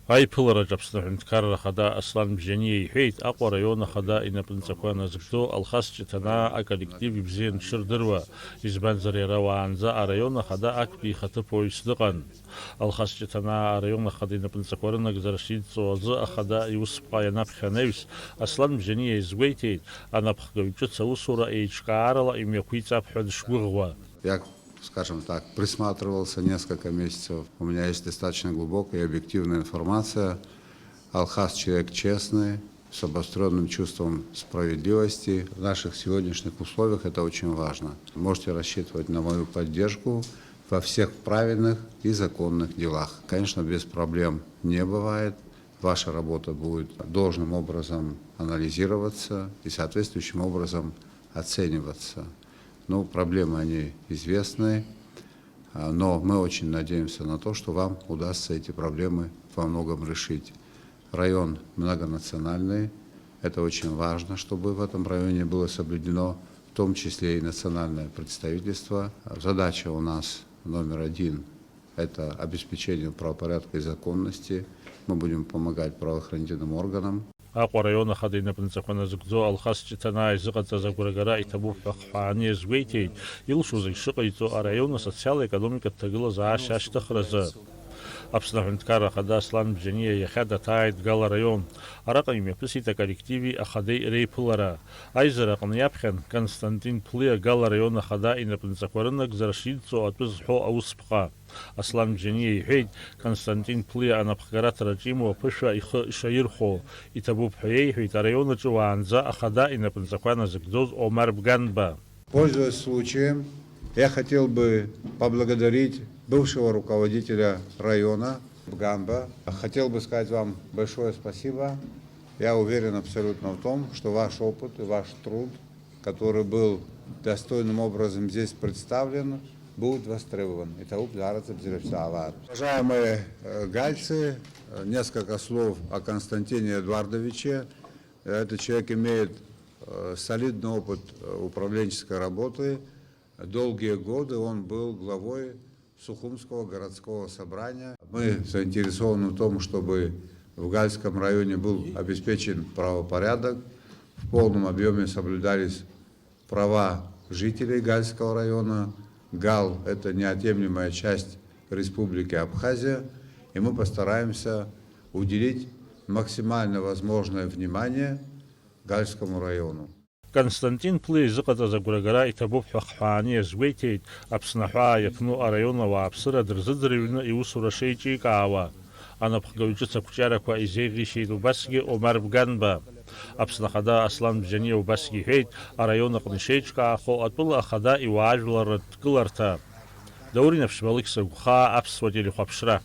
Аиԥылараҿ Аԥсны Аҳәынҭқарра Ахада Аслан Бжьаниа иҳәеит, Аҟәа араион Ахада инапынҵақәа назыгӡо Алхас Ҷыҭанаа аколлектив ибзиан дшырдыруа, избанзар иара уаанӡа араион Ахада актәи ихаҭыԥуаҩыс дыҟан. Алхас Ҷыҭанаа араион Ахада инапынҵақәа рынагӡара шидҵо азы Ахада иусԥҟа ианаԥхьа анаҩс, Аслан Бжьаниа изгәеиҭеит, анапхгаҩ ҿыц аусура еиҿкаарала имҩақәиҵап ҳәа дышгәыӷуа. Скажем так, присматривался несколько месяцев. У меня есть достаточно глубокая и объективная информация. Алхас человек честный, с обостренным чувством справедливости. В наших сегодняшних условиях это очень важно. Можете рассчитывать на мою поддержку во всех правильных и законных делах. Конечно, без проблем не бывает. Ваша работа будет должным образом анализироваться и соответствующим образом оцениваться. Ну, проблемы, они известны, но мы очень надеемся на то, что вам удастся эти проблемы во многом решить. Район многонациональный, это очень важно, чтобы в этом районе было соблюдено, в том числе и национальное представительство. Задача у нас номер один – это обеспечение правопорядка и законности. Мы будем помогать правоохранительным органам. Аҟәа араион Ахада инапынҵақәа назыгӡо Алхас Ҷыҭанаа изыҟаҵаз агәрагара иҭабуп ҳәа Хҳәаани азгәеиҭеит, илшоз ишыҟаиҵо араион асоциал-економикатә ҭагылазаашьа ашьҭыхразы. Аԥсны Аҳәынҭқарра Ахада Аслан Бжьаниа иахьа даҭааидгала араион. Араҟа имҩаԥысит аколлективи Ахадеи реиԥылара. Аизара аҟны иаԥхьан Константин Ԥлиа гала араион Ахада инапынҵақәа рынагӡара шидҵо атәы зҳәо аусԥҟа. Аслан Бжьаниа иҳәеит, Константин Ԥлиа анапхгараҭараҿ имоу аԥышәа ихы ишаирхәо иҭабуп ҳәа иеиҳәеит араион аҿы уаанӡа Ахада инапынҵақәа назыгӡоз Омар Бганба. Пользуясь случаем, я хотел бы поблагодарить бывшего руководителя района Бганба. Хотел бы сказать вам большое спасибо. Я уверен абсолютно в том, что ваш опыт и ваш труд, который был достойным образом здесь представлен, будет востребован. Уважаемые гальцы, несколько слов о Константине Эдуардовиче. Этот человек имеет солидный опыт управленческой работы. Долгие годы он был главой Сухумского городского собрания. Мы заинтересованы в том, чтобы в Гальском районе был обеспечен правопорядок, в полном объеме соблюдались права жителей Гальского района. Гал – это неотъемлемая часть Республики Абхазия, и мы постараемся уделить максимально возможное внимание Гальскому району. Константин Ԥлиа изыҟаҵаз агәрагара иҭабуп ҳәа Хҳәаани азгәеиҭеит, Аԥсны аҳәаа иаԥну араион ауааԥсыра дырзыӡырҩны иусура шеиҿикаауа. Анапхгаҩ ҿыц ақәҿиарақәа изеиӷьишьеит убасгьы Омар Бганба. Аԥсны Ахада Аслан Бжьаниа убасгьы иҳәеит, араион аҟны ишеиҿкаахо атәыла Ахада иуаажәларратә дкыларҭа. Даурин Аԥшьбалықь Сагәхаа, Аԥсуа телехәаԥшра.